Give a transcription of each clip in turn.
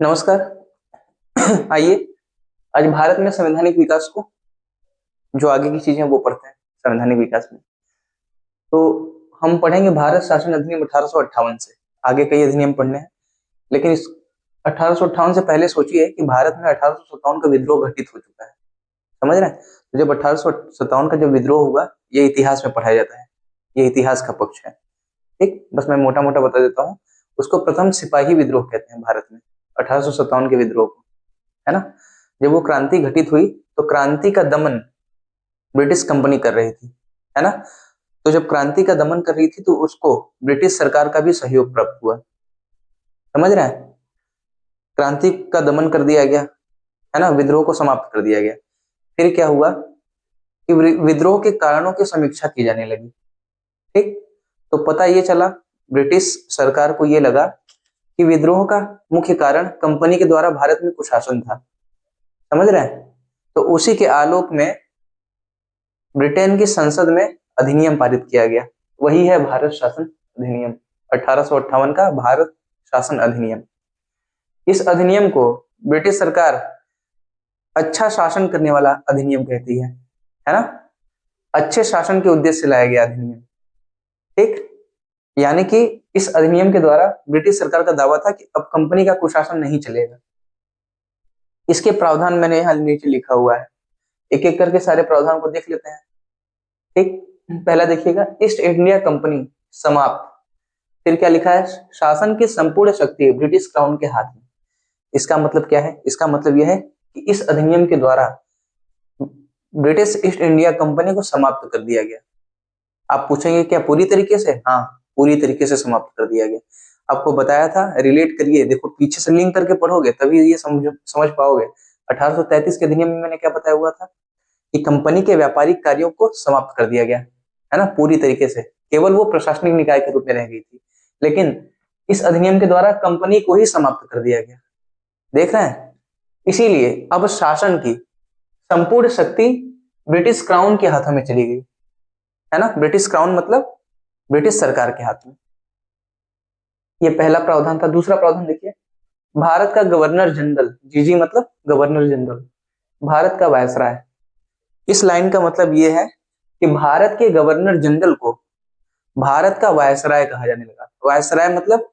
नमस्कार। आइए आज भारत में संवैधानिक विकास को जो आगे की चीजें वो पढ़ते हैं संवैधानिक विकास में। तो हम पढ़ेंगे भारत शासन अधिनियम 1858 से। आगे कई अधिनियम पढ़ने हैं, लेकिन इस 1858 से पहले सोचिए कि भारत में 1857 का विद्रोह घटित हो चुका है। समझ रहे हैं? तो जब 1857 का जब विद्रोह हुआ, ये इतिहास में पढ़ाया जाता है, ये इतिहास का पक्ष है। ठीक, बस मैं मोटा मोटा बता देता हूँ। उसको प्रथम सिपाही विद्रोह कहते हैं भारत में, 1857 के विद्रोह को, है ना। जब वो क्रांति घटित हुई तो क्रांति का दमन ब्रिटिश कंपनी कर रही थी, है ना। तो जब क्रांति का दमन कर रही थी तो उसको ब्रिटिश सरकार का भी सहयोग प्राप्त हुआ। समझ रहे हैं? क्रांति का दमन कर दिया गया, है ना, विद्रोह को समाप्त कर दिया गया। फिर क्या हुआ कि विद्रोह के कारणों की समीक्षा की जाने लगी। ठीक, तो पता ये चला, ब्रिटिश सरकार को ये लगा कि विद्रोह का मुख्य कारण कंपनी के द्वारा भारत में कुशासन था। समझ रहे हैं? तो उसी के आलोक में ब्रिटेन की संसद में अधिनियम पारित किया गया, वही है भारत शासन अधिनियम, 1858 का भारत शासन अधिनियम। इस अधिनियम को ब्रिटिश सरकार अच्छा शासन करने वाला अधिनियम कहती है ना। अच्छे शासन के उद्देश्य से लाया गया अधिनियम। ठीक, यानी कि इस अधिनियम के द्वारा ब्रिटिश सरकार का दावा था कि अब कंपनी का कुशासन नहीं चलेगा। इसके प्रावधान मैंने यहाँ नीचे लिखा हुआ है, एक एक करके सारे प्रावधान को देख लेते हैं। ठीक, पहला देखिएगा, ईस्ट इंडिया कंपनी समाप्त। फिर क्या लिखा है? शासन की संपूर्ण शक्ति ब्रिटिश क्राउन के हाथ में। इसका मतलब क्या है? इसका मतलब यह है कि इस अधिनियम के द्वारा ब्रिटिश ईस्ट इंडिया कंपनी को समाप्त कर दिया गया। आप पूछेंगे क्या पूरी तरीके से? हाँ, पूरी तरीके से समाप्त कर दिया गया। आपको बताया था, रिलेट करिए, देखो पीछे से लिंक करके पढ़ोगे तभी ये समझ पाओगे। 1833 के अधिनियम में मैंने क्या बताया हुआ था कि कंपनी के व्यापारिक कार्यों को समाप्त कर दिया गया, है ना, पूरी तरीके से। केवल वो प्रशासनिक निकाय के रूप में रह गई थी, लेकिन इस अधिनियम के द्वारा कंपनी को ही समाप्त कर दिया गया। देख रहे हैं? इसीलिए अब शासन की संपूर्ण शक्ति ब्रिटिश क्राउन के हाथों में चली गई, है ना। ब्रिटिश क्राउन मतलब ब्रिटिश सरकार के हाथ में। ये पहला प्रावधान था। दूसरा प्रावधान देखिए, भारत का गवर्नर जनरल, जीजी मतलब गवर्नर जनरल, भारत का वायसराय। इस लाइन का मतलब यह है कि भारत के गवर्नर जनरल को भारत का वायसराय कहा जाने लगा। वायसराय मतलब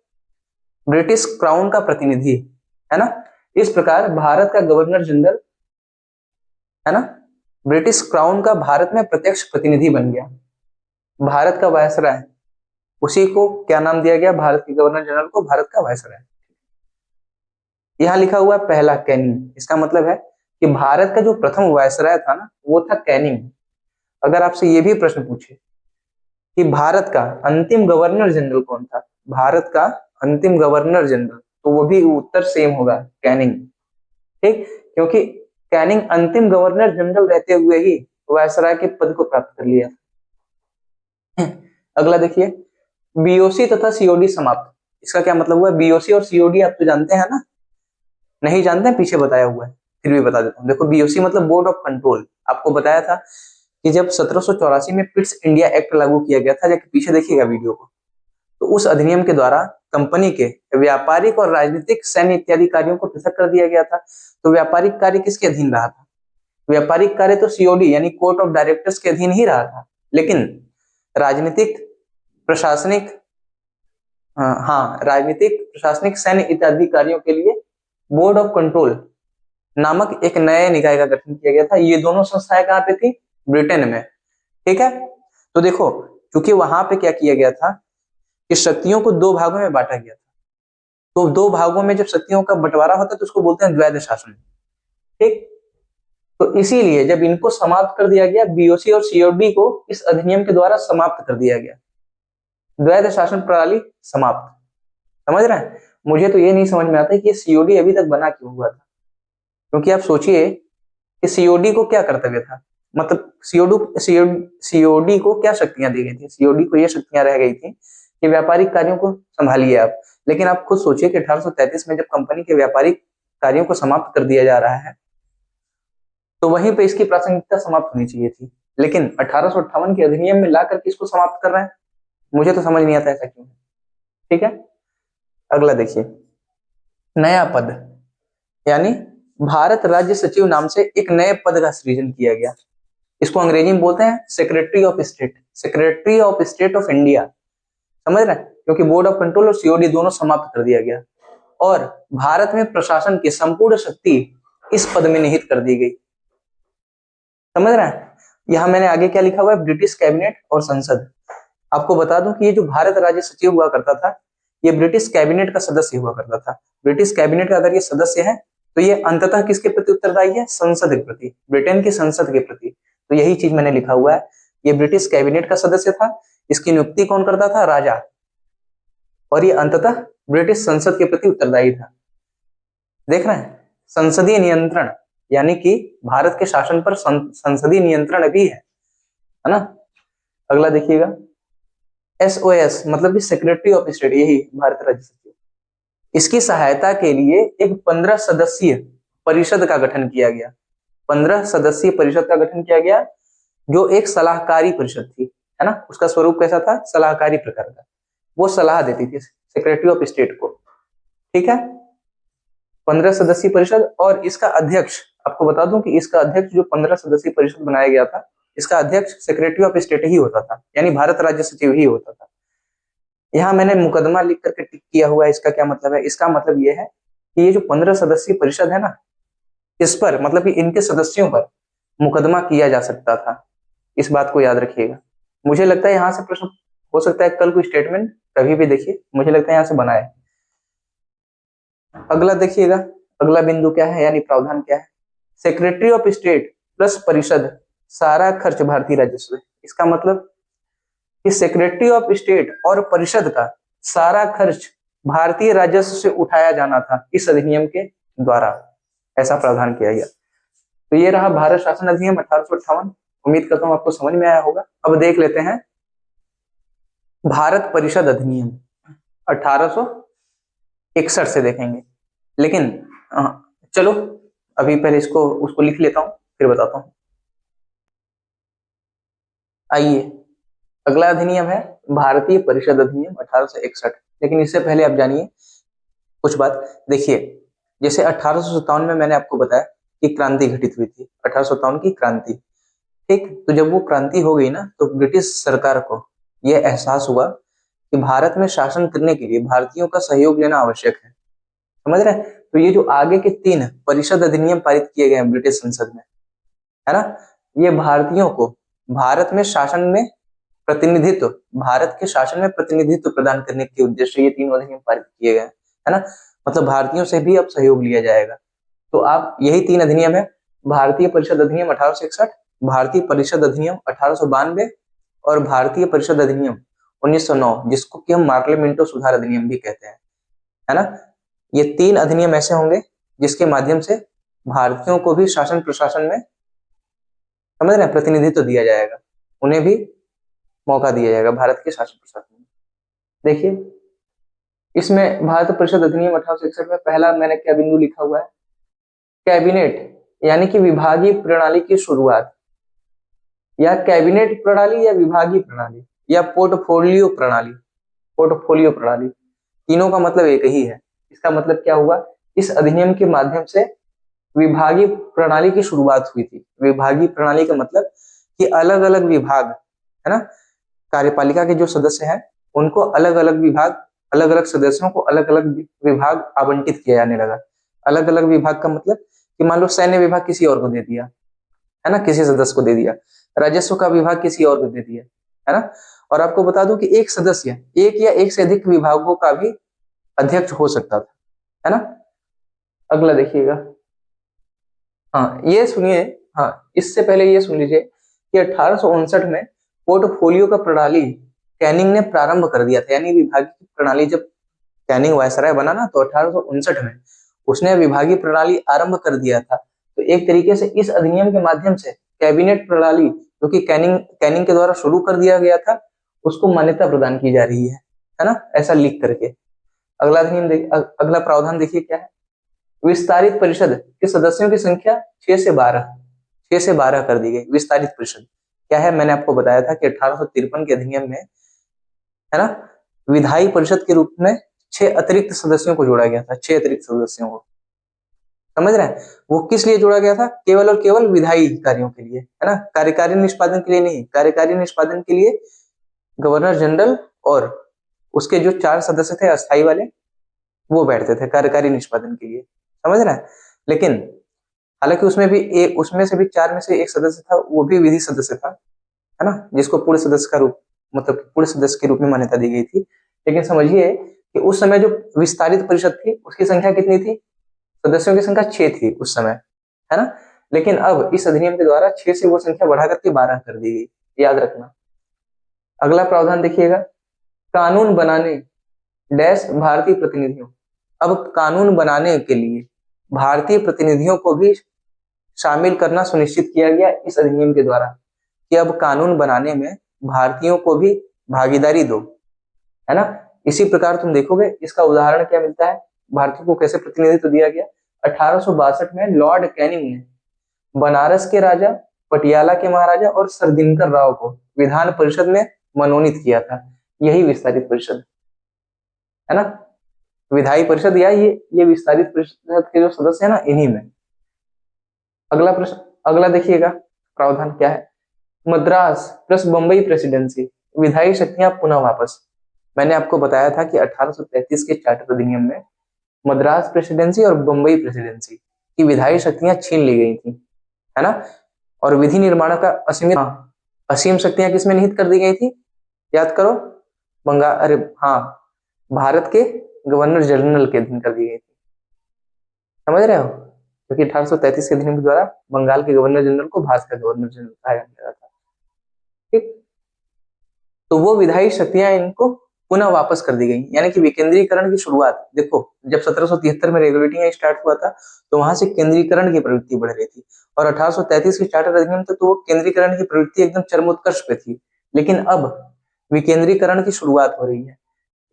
ब्रिटिश क्राउन का प्रतिनिधि, है ना। इस प्रकार भारत का गवर्नर जनरल, है ना, ब्रिटिश क्राउन का भारत में प्रत्यक्ष प्रतिनिधि बन गया। भारत का वायसराय, उसी को क्या नाम दिया गया? भारत के गवर्नर जनरल को भारत का वायसराय। यहां लिखा हुआ है पहला कैनिंग। इसका मतलब है कि भारत का जो प्रथम वायसराय था ना, वो था कैनिंग। अगर आपसे ये भी प्रश्न पूछे कि भारत का अंतिम गवर्नर जनरल कौन था, भारत का अंतिम गवर्नर जनरल, तो वो भी उत्तर सेम होगा, कैनिंग। ठीक, क्योंकि कैनिंग अंतिम गवर्नर जनरल रहते हुए ही वायसराय के पद को प्राप्त कर लिया। अगला देखिए, बीओसी तथा सीओडी समाप्त। इसका क्या मतलब हुआ? बीओसी और सीओडी आप तो जानते हैं ना? नहीं जानते हैं? पीछे बताया हुआ है, फिर भी बता देता हूँ। देखो, बीओसी मतलब बोर्ड ऑफ कंट्रोल। आपको बताया था कि जब 1784 में पिट्स इंडिया एक्ट लागू किया गया था, जाके पीछे देखिएगा वीडियो को, तो उस अधिनियम के द्वारा कंपनी के व्यापारिक और राजनीतिक सैन्य इत्यादि कार्यों को पृथक कर दिया गया था। तो व्यापारिक कार्य किसके अधीन रहा था? व्यापारिक कार्य तो सीओडी यानी कोर्ट ऑफ डायरेक्टर्स के अधीन ही रहा था, लेकिन राजनीतिक, प्रशासनिक, हाँ, राजनीतिक, प्रशासनिक, सैन्य इत्यादि कार्यों के लिए बोर्ड ऑफ कंट्रोल नामक एक नए निकाय का गठन किया गया था। ये दोनों संस्थाएं कहाँ पे थी? ब्रिटेन में। ठीक है, तो देखो, क्योंकि वहां पे क्या किया गया था कि शक्तियों को दो भागों में बांटा गया था। तो दो भागों में जब शक्तियों का बंटवारा होता है तो उसको बोलते हैं द्वैध शासन। ठीक, तो इसीलिए जब इनको समाप्त कर दिया गया, बीओसी और सीओडी को इस अधिनियम के द्वारा समाप्त कर दिया गया, द्वैध शासन प्रणाली समाप्त। समझ रहे हैं? मुझे तो ये नहीं समझ में आता कि ये सीओडी अभी तक बना क्यों हुआ था। क्योंकि आप सोचिए कि सीओडी को क्या कर्तव्य था, मतलब सीओडी को क्या शक्तियां दी गई थी? सीओडी को ये शक्तियां रह गई थी कि व्यापारिक कार्यों को संभालिए आप। लेकिन आप खुद सोचिए कि 1833 में जब कंपनी के व्यापारिक कार्यों को समाप्त कर दिया जा रहा है, तो वहीं पे इसकी प्रासंगिकता समाप्त होनी चाहिए थी। लेकिन 1858 के अधिनियम में ला करके इसको समाप्त कर रहे हैं। मुझे तो समझ नहीं आता ऐसा क्यों है। ठीक है, अगला देखिए, नया पद। यानी भारत राज्य सचिव नाम से एक नए पद का सृजन किया गया। इसको अंग्रेजी में बोलते हैं secretary of state, secretary of state of India. समझ रहे हैं? क्योंकि बोर्ड ऑफ कंट्रोल और सीओडी दोनों समाप्त कर दिया गया और भारत में प्रशासन की संपूर्ण शक्ति इस पद में निहित कर दी गई। समझ रहे हैं? यहां मैंने आगे क्या लिखा हुआ है, ब्रिटिश कैबिनेट और संसद। आपको बता दूं कि ये जो भारत राज्य सचिव हुआ करता था, ये ब्रिटिश कैबिनेट का सदस्य हुआ करता था। ब्रिटिश कैबिनेट का अगर ये सदस्य है तो ये अंततः किसके प्रति उत्तरदायी है? संसद के प्रति, ब्रिटेन की संसद के प्रति। तो यही चीज मैंने लिखा हुआ है, ये ब्रिटिश कैबिनेट का सदस्य था, इसकी नियुक्ति कौन करता था? राजा। और ये अंततः ब्रिटिश संसद के प्रति उत्तरदायी था। देख रहे हैं? संसदीय नियंत्रण, यानी कि भारत के शासन पर संसदीय नियंत्रण भी है ना। अगला देखिएगा, एसओएस मतलब कि सेक्रेटरी ऑफ स्टेट, यही भारत राज्य सचिव। इसकी सहायता के लिए एक 15 सदस्यीय परिषद का गठन किया गया। 15 सदस्यीय परिषद का गठन किया गया, जो एक सलाहकारी परिषद थी, है ना। उसका स्वरूप कैसा था? सलाहकारी प्रकार का। वो सलाह देती थी सेक्रेटरी ऑफ स्टेट को, ठीक है। 15 सदस्यीय परिषद, और इसका अध्यक्ष, आपको बता दूं कि इसका अध्यक्ष जो 15 सदस्यीय परिषद बनाया गया था, इसका अध्यक्ष सेक्रेटरी ऑफ स्टेट ही होता था, यानी भारत राज्य सचिव ही होता था। यहाँ मैंने मुकदमा लिख करके टिक किया हुआ है। इसका क्या मतलब है? इसका मतलब ये है कि ये जो 15 सदस्यीय परिषद है ना, इस पर मतलब कि इनके सदस्यों पर मुकदमा किया जा सकता था। इस बात को याद रखिएगा। मुझे लगता है यहाँ से प्रश्न हो सकता है, कल कोई स्टेटमेंट कभी भी देखिए, मुझे लगता है यहाँ से बना है। अगला देखिएगा, अगला बिंदु क्या है, यानी प्रावधान क्या है? सेक्रेटरी ऑफ स्टेट प्लस परिषद सारा खर्च भारतीय राजस्व है। इसका मतलब कि सेक्रेटरी ऑफ स्टेट और परिषद का सारा खर्च भारतीय राजस्व से उठाया जाना था इस अधिनियम के द्वारा, ऐसा प्रावधान किया गया। तो ये रहा भारत शासन अधिनियम 1858। उम्मीद करता हूं आपको समझ में आया होगा। अब देख लेते हैं भारत परिषद अधिनियम 1861 से देखेंगे, लेकिन चलो अभी पहले उसको लिख लेता हूं, फिर बताता हूं। आइए, अगला अधिनियम है भारतीय परिषद अधिनियम 1861। लेकिन इससे पहले आप जानिए कुछ बात। देखिए, जैसे 1857 में मैंने आपको बताया कि क्रांति घटित हुई थी, 1857 की क्रांति, ठीक। तो जब वो क्रांति हो गई ना, तो ब्रिटिश सरकार को यह एहसास हुआ कि भारत में शासन करने के लिए भारतीयों का सहयोग लेना आवश्यक है। समझ रहे हैं? तो ये जो आगे के 3 परिषद अधिनियम पारित किए गए हैं ब्रिटिश संसद में, है ना, ये भारतीयों को भारत में शासन में प्रतिनिधित्व, भारत के शासन में प्रतिनिधित्व प्रदान करने के उद्देश्य ये 3 अधिनियम पारित किए गए हैं, है ना। मतलब भारतीयों से भी अब सहयोग लिया जाएगा। तो आप यही 3 अधिनियम है, भारतीय परिषद अधिनियम 1861, भारतीय परिषद अधिनियम 1892 और भारतीय परिषद अधिनियम 1909, जिसको कि हम मार्लिमेंटो सुधार अधिनियम भी कहते हैं, है ना। ये 3 अधिनियम ऐसे होंगे जिसके माध्यम से भारतीयों को भी शासन प्रशासन में, समझ रहे हैं, प्रतिनिधित्व दिया जाएगा, उन्हें भी मौका दिया जाएगा भारत के शासन प्रशासन में। देखिए, इसमें भारत परिषद अधिनियम 1861 में पहला मैंने क्या बिंदु लिखा हुआ है? कैबिनेट, यानी कि विभागीय प्रणाली की शुरुआत, या कैबिनेट प्रणाली या विभागीय प्रणाली या पोर्टफोलियो प्रणाली। पोर्टफोलियो प्रणाली, तीनों का मतलब एक ही है। इसका मतलब क्या हुआ? इस अधिनियम के माध्यम से विभागीय प्रणाली की शुरुआत हुई थी। विभागीय प्रणाली का मतलब कि अलग अलग विभाग, है ना, कार्यपालिका के जो सदस्य हैं उनको अलग अलग विभाग, अलग अलग सदस्यों को अलग अलग विभाग आवंटित किया जाने लगा। अलग अलग विभाग का मतलब कि मान लो सैन्य विभाग किसी और को दे दिया, है ना, किसी सदस्य को दे दिया। राजस्व का विभाग किसी और को दे दिया, है ना। और आपको बता दूं कि एक सदस्य एक या एक से अधिक विभागों का भी अध्यक्ष हो सकता था, है ना। अगला देखिएगा, हाँ ये सुनिए, हाँ इससे पहले ये सुन लीजिए कि 1859 में पोर्टफोलियो का प्रणाली कैनिंग ने प्रारंभ कर दिया था। यानी विभागीय प्रणाली जब कैनिंग वायसराय बना ना, तो 1859 में उसने विभागीय प्रणाली आरंभ कर दिया था। तो एक तरीके से इस अधिनियम के माध्यम से कैबिनेट प्रणाली, जो कि कैनिंग के द्वारा शुरू कर दिया गया था, उसको मान्यता प्रदान की जा रही है ना, ऐसा लिख करके। अगला अधिनियम अगला प्रावधान देखिए क्या है। विस्तारित परिषद के सदस्यों की संख्या 6 से 12 कर दी गई। विस्तारित परिषद क्या है? मैंने आपको बताया था कि 1853 के अधिनियम में, है ना, विधायी परिषद के रूप में 6 अतिरिक्त सदस्यों को जोड़ा गया था, 6 अतिरिक्त सदस्यों को, समझ रहे हैं? वो किस लिए जोड़ा गया था? केवल और केवल विधायी कार्यों के लिए, है ना, कार्यकारी निष्पादन के लिए नहीं। कार्यकारी निष्पादन के लिए गवर्नर जनरल और उसके जो 4 सदस्य थे अस्थाई वाले, वो बैठते थे कार्यकारी निष्पादन के लिए, समझ रहे हैं? लेकिन हालांकि उसमें से भी 4 में से एक सदस्य था, वो भी विधि सदस्य था, है ना, जिसको पूर्ण सदस्य का रूप, मतलब पूर्ण सदस्य के रूप में मान्यता दी गई थी। लेकिन समझिए कि उस समय जो विस्तारित परिषद थी उसकी संख्या कितनी थी? सदस्यों की संख्या 6 थी उस समय, है ना। लेकिन अब इस अधिनियम के द्वारा 6 से वो संख्या बढ़ा करके 12 कर दी गई, याद रखना। अगला प्रावधान देखिएगा, कानून बनाने डैश भारतीय प्रतिनिधियों। अब कानून बनाने के लिए भारतीय प्रतिनिधियों को भी शामिल करना सुनिश्चित किया गया इस अधिनियम के द्वारा, कि अब कानून बनाने में भारतीयों को भी भागीदारी दो, है ना। इसी प्रकार तुम देखोगे इसका उदाहरण क्या मिलता है, भारतीयों को कैसे प्रतिनिधित्व दिया गया। 1862 में लॉर्ड कैनिंग ने बनारस के राजा, पटियाला के महाराजा और सर दिनकर राव को विधान परिषद में मनोनीत किया था। यही विस्तारित परिषद, है ना, विधायी परिषद या ये विस्तारित परिषद के जो सदस्य है ना, इन्हीं में। अगला प्रश्न, अगला देखिएगा प्रावधान क्या है, मद्रास प्लस बंबई प्रेसिडेंसी विधायी शक्तियां पुनः वापस। मैंने आपको बताया था कि 1833 के चार्टर अधिनियम में मद्रास प्रेसिडेंसी और बंबई प्रेसिडेंसी की विधायी शक्तियां छीन ली गई थी, है ना, और विधि निर्माण का असीम शक्तियां किसमें निहित कर दी गई थी? याद करो, बंगाल, अरे हाँ, भारत के गवर्नर जनरल के अधीन कर दी गई थी, समझ रहे हो? क्योंकि 1833 के अधिनियम के द्वारा बंगाल के गवर्नर जनरल को भारत का गवर्नर जनरल कहा जाता था, ठीक। तो वो विधायी शक्तियां इनको पुनः वापस कर दी गई, यानी कि विकेंद्रीकरण की शुरुआत। देखो, जब 1773 में रेगुलेटिंग स्टार्ट हुआ था तो वहां से केंद्रीकरण की प्रवृत्ति बढ़ रही थी, और 1833 के चार्टर अधिनियम तक तो वो केंद्रीकरण की प्रवृत्ति एकदम चरमोत्कर्ष पे थी। लेकिन अब विकेंद्रीकरण की शुरुआत हो रही है।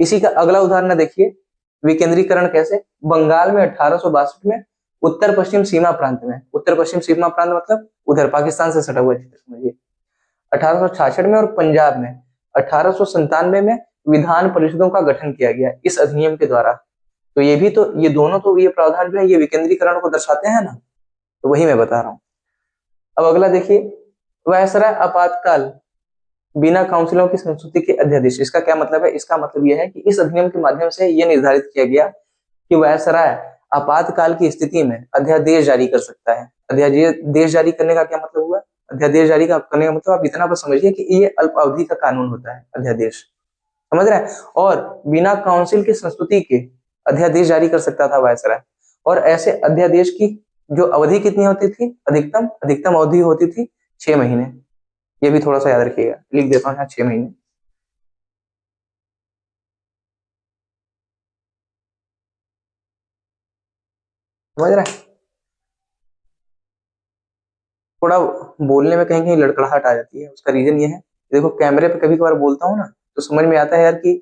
इसी का अगला उदाहरण देखिए, विकेंद्रीकरण कैसे? बंगाल में 1862 में उत्तर पश्चिम सीमा प्रांत में, उत्तर पश्चिम सीमा प्रांत मतलब उधर पाकिस्तान से सटा हुआ क्षेत्र समझिए, 1866 में, और पंजाब में 1897 में विधान परिषदों का गठन किया गया इस अधिनियम के द्वारा। तो ये भी तो, ये दोनों तो, ये प्रावधान जो है ये विकेंद्रीकरण को दर्शाते हैं ना, तो वही मैं बता रहा हूं। अब अगला देखिए, वायसराय आपातकाल बिना काउंसिलों की संस्तुति के अध्यादेश। इसका क्या मतलब है? इसका मतलब यह है कि इस अधिनियम के माध्यम से यह निर्धारित किया गया कि वायसराय आपातकाल की स्थिति में अध्यादेश जारी कर सकता है। अध्यादेश जारी करने का क्या मतलब हुआ? अध्यादेश जारी करने का मतलब आप इतना बस समझिए कि ये अल्प अवधि का कानून होता है अध्यादेश, समझ रहे हैं? और बिना काउंसिल की संस्तुति के अध्यादेश जारी कर सकता था वायसराय। और ऐसे अध्यादेश की जो अवधि कितनी होती थी? अधिकतम अधिकतम अवधि होती थी 6 महीने। ये भी थोड़ा सा याद रखिएगा, लिख देता हूँ यहाँ 6 महीने। समझ रहे हैं? थोड़ा बोलने में कहीं कहीं लड़खड़ाहट आ जाती है, उसका रीजन ये है, देखो कैमरे पे कभी कभार बोलता हूँ ना तो समझ में आता है यार कि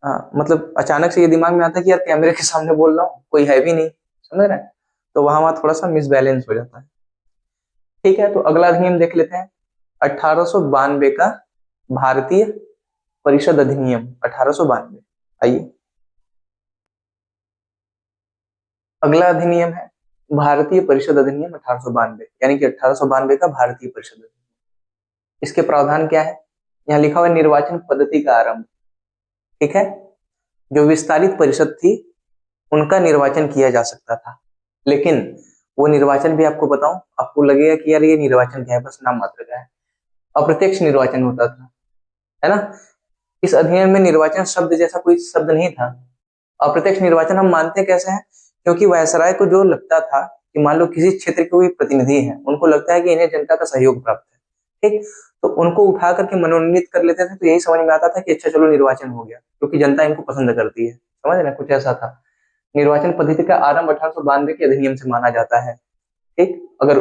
मतलब अचानक से ये दिमाग में आता है कि यार कैमरे के सामने बोल रहा हूँ, कोई है भी नहीं, समझ रहे हैं? तो वहां वहां थोड़ा सा मिसबैलेंस हो जाता है। ठीक है, तो अगला अधिनियम देख लेते हैं, 1892 का भारतीय परिषद अधिनियम 1892। आइए, अगला अधिनियम है भारतीय परिषद अधिनियम 1892, यानी कि 1892 का भारतीय परिषद अधिनियम। इसके प्रावधान क्या है? यहाँ लिखा हुआ है निर्वाचन पद्धति का आरंभ, ठीक है। जो विस्तारित परिषद थी उनका निर्वाचन किया जा सकता था, लेकिन वो निर्वाचन भी आपको बताऊं, आपको लगेगा कि यार ये निर्वाचन क्या है, बस नाम मात्र का है। अप्रत्यक्ष निर्वाचन होता था, है ना। इस अधिनियम में निर्वाचन शब्द जैसा कोई शब्द नहीं था। अप्रत्यक्ष निर्वाचन हम मानते कैसे हैं? क्योंकि वायसराय को जो लगता था कि मान लो किसी क्षेत्र के कोई प्रतिनिधि है, उनको लगता है कि इन्हें जनता का सहयोग प्राप्त है, ठीक, तो उनको उठा करके मनोनीत कर लेते थे। तो यही समझ में आता था कि अच्छा चलो निर्वाचन हो गया, क्योंकि जनता इनको पसंद करती है, समझ रहे, कुछ ऐसा था। निर्वाचन पद्धति का आरंभ 1892 के अधिनियम से माना जाता है, ठीक। अगर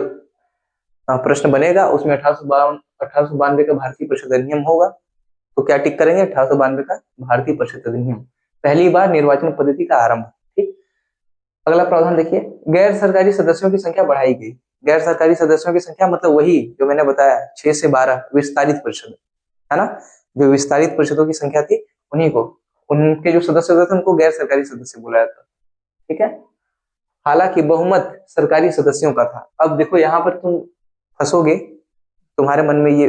प्रश्न बनेगा उसमें 1892 का भारतीय परिषद अधिनियम होगा तो क्या टिक करेंगे? 1892 का भारतीय परिषद अधिनियम, पहली बार निर्वाचन पद्धति का आरंभ, ठीक। अगला प्रावधान देखिए, गैर सरकारी सदस्यों की संख्या बढ़ाई गई। गैर सरकारी सदस्यों की संख्या मतलब वही जो मैंने बताया 6 से 12 विस्तारित परिषद, है ना। जो विस्तारित परिषदों की संख्या थी उन्हीं को, उनके जो सदस्य होते थे उनको गैर सरकारी सदस्य बुलाया था, ठीक है। हालांकि बहुमत सरकारी सदस्यों का था। अब देखो यहाँ पर तुम फंसोगे, तुम्हारे मन में ये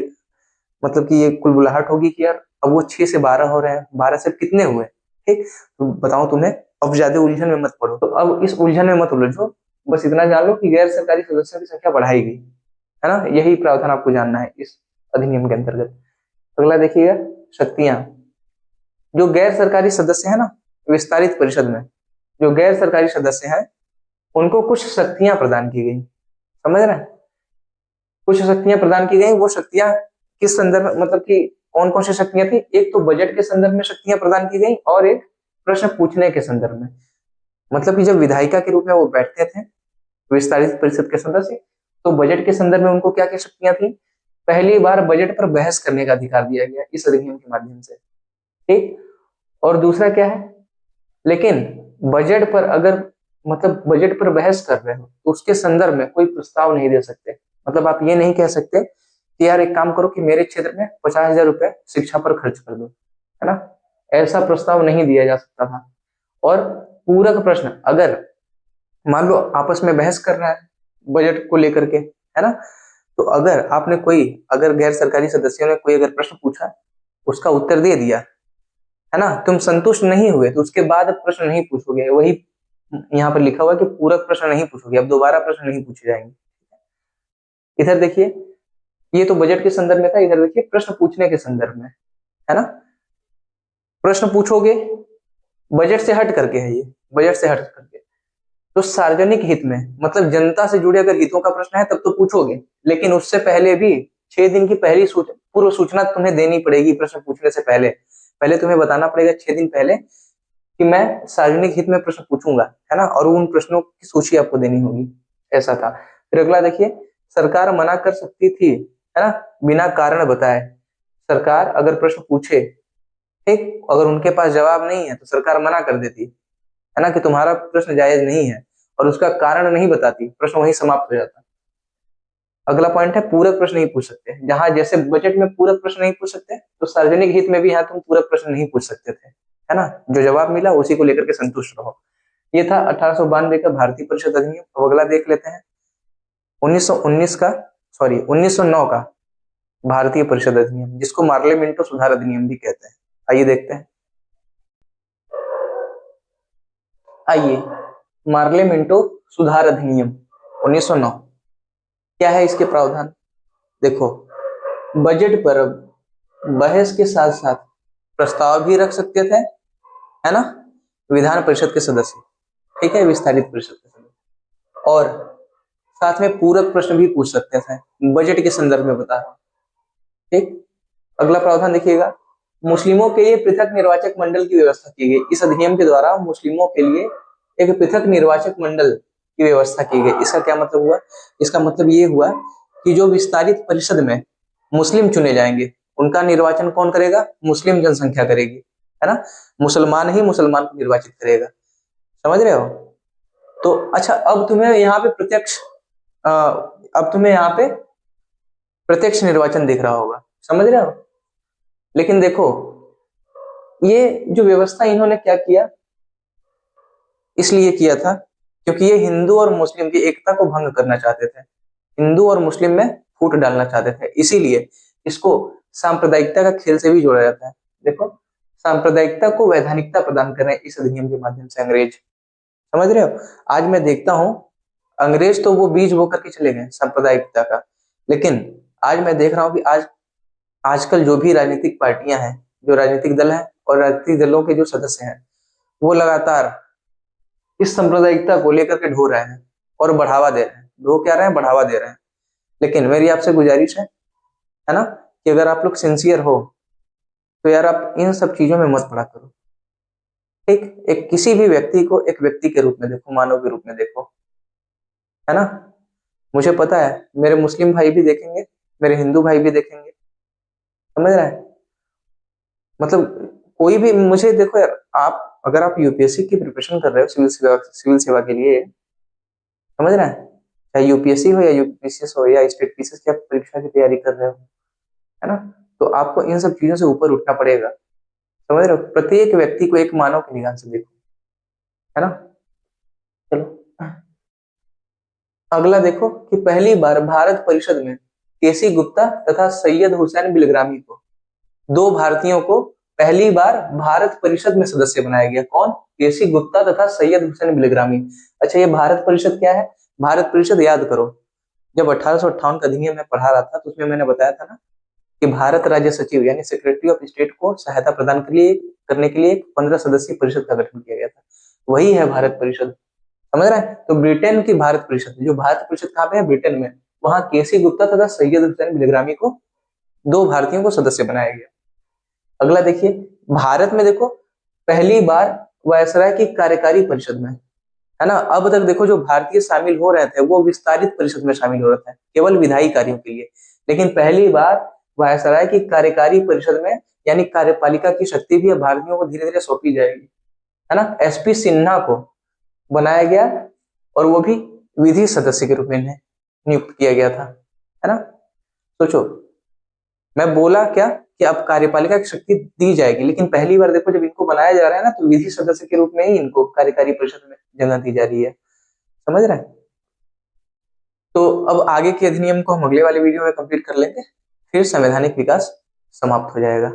मतलब कि ये कुलबुलाहट होगी कि यार अब वो 6 से 12 हो रहे हैं, 12 से कितने हुए, ठीक। तो बताओ तुम्हें, अब ज्यादा उलझन में मत पड़ो, तो अब इस उलझन में मत उलझो, बस इतना जान लो कि गैर सरकारी सदस्यों की संख्या बढ़ाई गई, है ना। यही प्रावधान आपको जानना है इस अधिनियम के अंतर्गत। अगला देखिएगा, शक्तियां। जो गैर सरकारी सदस्य है ना, विस्तारित परिषद में जो गैर सरकारी सदस्य हैं उनको कुछ शक्तियां प्रदान की गई, समझ रहे हैं। कुछ शक्तियां प्रदान की गई, वो शक्तियां किस संदर्भ में, मतलब कि कौन कौन सी शक्तियां थी। एक तो बजट के संदर्भ में शक्तियां प्रदान की गई, और एक प्रश्न पूछने के संदर्भ में। मतलब कि जब विधायिका के रूप में वो बैठते थे विस्तारित परिषद के सदस्य, तो बजट के संदर्भ में उनको क्या क्या शक्तियां थी। पहली बार बजट पर बहस करने का अधिकार दिया गया इस अधिनियम के माध्यम से, ठीक। और दूसरा क्या है, लेकिन बजट पर अगर, मतलब बजट पर बहस कर रहे हो तो उसके संदर्भ में कोई प्रस्ताव नहीं दे सकते। मतलब आप ये नहीं कह सकते कि यार एक काम करो कि मेरे क्षेत्र में 50,000 रुपए शिक्षा पर खर्च कर दो, है ना। ऐसा प्रस्ताव नहीं दिया जा सकता था। और पूरक प्रश्न, अगर मान लो आपस में बहस कर रहा है बजट को लेकर के, है ना, तो अगर आपने कोई, अगर गैर सरकारी सदस्यों ने कोई अगर प्रश्न पूछा, उसका उत्तर दे दिया, है ना, तुम संतुष्ट नहीं हुए, तो उसके बाद अब प्रश्न नहीं पूछोगे। वही यहाँ पर लिखा हुआ है कि पूरक प्रश्न नहीं पूछोगे, अब दोबारा प्रश्न नहीं पूछे जाएंगे। इधर देखिए, ये तो बजट के संदर्भ में था, इधर देखिए प्रश्न पूछने के संदर्भ में, है ना। प्रश्न पूछोगे, बजट से हट करके है ये, बजट से हट करके, तो सार्वजनिक हित में, मतलब जनता से जुड़े अगर हितों का प्रश्न है तब तो पूछोगे, लेकिन उससे पहले भी 6 दिन की पहली पूर्व सूचना तुम्हें देनी पड़ेगी। प्रश्न पूछने से पहले पहले तुम्हें बताना पड़ेगा 6 दिन पहले कि मैं सार्वजनिक हित में प्रश्न पूछूंगा, है ना, और उन प्रश्नों की सूची आपको देनी होगी। ऐसा था। फिर अगला देखिए, सरकार मना कर सकती थी, है ना, बिना कारण बताए। सरकार अगर प्रश्न पूछे, ठीक, अगर उनके पास जवाब नहीं है तो सरकार मना कर देती, है ना, कि तुम्हारा प्रश्न जायज नहीं है, और उसका कारण नहीं बताती, प्रश्न वहीं समाप्त हो जाता। अगला पॉइंट है, पूरक प्रश्न नहीं पूछ सकते। जहां जैसे बजट में पूरक प्रश्न नहीं पूछ सकते, तो सार्वजनिक हित में भी यहाँ तुम पूरक प्रश्न नहीं पूछ सकते थे, है ना। जो जवाब मिला उसी को लेकर के संतुष्ट रहो। ये था 1892 का भारतीय परिषद अधिनियम। अब अगला देख लेते हैं 1919 का, सॉरी 1909 का भारतीय परिषद अधिनियम, जिसको मार्ले मिंटो सुधार अधिनियम भी कहते हैं। आइए देखते हैं। आइए, मार्ले मिंटो सुधार अधिनियम 1909, क्या है इसके प्रावधान। देखो, बजट पर बहस के साथ साथ प्रस्ताव भी रख सकते थे, है ना, विधान परिषद के सदस्य, ठीक है, विस्तारित परिषद के सदस्य, और साथ में पूरक प्रश्न भी पूछ सकते थे, बजट के संदर्भ में बता रहा हूं, ठीक। अगला प्रावधान देखिएगा, मुस्लिमों के लिए पृथक निर्वाचक मंडल की व्यवस्था की गई। इस अधिनियम के द्वारा मुस्लिमों के लिए एक पृथक निर्वाचक मंडल की व्यवस्था की गई। इसका क्या मतलब हुआ, इसका मतलब ये हुआ कि जो विस्तारित परिषद में मुस्लिम चुने जाएंगे, उनका निर्वाचन कौन करेगा, मुस्लिम जनसंख्या करेगी, है ना। मुसलमान ही मुसलमान को निर्वाचित करेगा, समझ रहे हो। तो अच्छा, अब तुम्हें यहाँ पे प्रत्यक्ष, अब तुम्हें यहाँ पे प्रत्यक्ष निर्वाचन दिख रहा होगा, समझ रहे हो। लेकिन देखो, ये जो व्यवस्था इन्होंने क्या किया, इसलिए किया था क्योंकि ये हिंदू और मुस्लिम की एकता को भंग करना चाहते थे, हिंदू और मुस्लिम में फूट डालना चाहते थे। इसीलिए इसको सांप्रदायिकता का खेल से भी जोड़ा जाता है। देखो, सांप्रदायिकता को वैधानिकता प्रदान कर रहे हैं इस अधिनियम के माध्यम से अंग्रेज, समझ रहे हो। आज मैं देखता हूं, अंग्रेज तो वो बीज बो करके चले गए सांप्रदायिकता का, लेकिन आज मैं देख रहा हूं कि आजकल जो भी राजनीतिक पार्टियां हैं, जो राजनीतिक दल हैं और राजनीतिक दलों के जो सदस्य हैं, वो लगातार इस सांप्रदायिकता को लेकर के ढो रहे हैं और बढ़ावा दे रहे हैं। ढो क्या रहे हैं, बढ़ावा दे रहे हैं। लेकिन मेरी आपसे गुजारिश है ना, कि अगर आप लोग सिंसियर हो तो यार आप इन सब चीजों में मत पड़ा करो, ठीक। एक किसी भी व्यक्ति को एक व्यक्ति के रूप में देखो, मानव के रूप में देखो, है ना। मुझे पता है मेरे मुस्लिम भाई भी देखेंगे, मेरे हिंदू भाई भी देखेंगे, समझ रहे हैं। मतलब कोई भी, मुझे देखो यार, आप अगर आप यूपीएससी की प्रिपरेशन कर रहे हो, सिविल सेवा के लिए, समझ रहे हैं, चाहे यूपीएससी हो या यूपीसीएस हो या स्टेट पीसीएस की आप परीक्षा की तैयारी कर रहे हो, है ना, तो आपको इन सब चीजों से ऊपर उठना पड़ेगा, समझ रहे हो। प्रत्येक व्यक्ति को एक मानव के निगाह से देखो, है ना। चलो। अगला देखो कि पहली बार भारत परिषद में केसी गुप्ता तथा सैयद हुसैन बिलग्रामी को, दो भारतीयों को पहली बार भारत परिषद में सदस्य बनाया गया। कौन? केसी गुप्ता तथा सैयद हुसैन बिलग्रामी। अच्छा, ये भारत परिषद क्या है? भारत परिषद याद करो, जब 1858 का अधिनियम मैं पढ़ा रहा था तो उसमें मैंने बताया था ना कि भारत राज्य सचिव यानी सेक्रेटरी ऑफ स्टेट को सहायता प्रदान करने के लिए एक 15 सदस्यीय परिषद का गठन किया गया था। वही है भारत परिषद। समझ रहे हैं? तो ब्रिटेन की भारत परिषद, जो भारत परिषद कहाँ पे है? ब्रिटेन में। वहां केसी गुप्ता तथा सैयद हुसैन बिलग्रामी को, दो भारतीयों को सदस्य बनाया गया। अगला देखिए, भारत में देखो पहली बार वायसराय की कार्यकारी परिषद में, है ना। अब तक देखो जो भारतीय शामिल हो रहे थे वो विस्तारित परिषद में शामिल हो रहे थे केवल विधायी कार्यों के लिए, लेकिन पहली बार वायसराय की कार्यकारी परिषद में यानी कार्यपालिका की शक्ति भी अब भारतीयों को धीरे धीरे सौंपी जाएगी, है ना। एसपी सिन्हा को बनाया गया और वो भी विधि सदस्य के रूप में नियुक्त किया गया था, है ना। सोचो, मैं बोला क्या कि अब कार्यपालिका की शक्ति दी जाएगी, लेकिन पहली बार देखो जब इनको बनाया जा रहा है ना तो विधि सदस्य के रूप में ही इनको कार्यकारी परिषद में जगह दी जा रही है। समझ रहे हैं? तो अब आगे के अधिनियम को हम अगले वाले वीडियो में कंप्लीट कर लेंगे, फिर संवैधानिक विकास समाप्त हो जाएगा।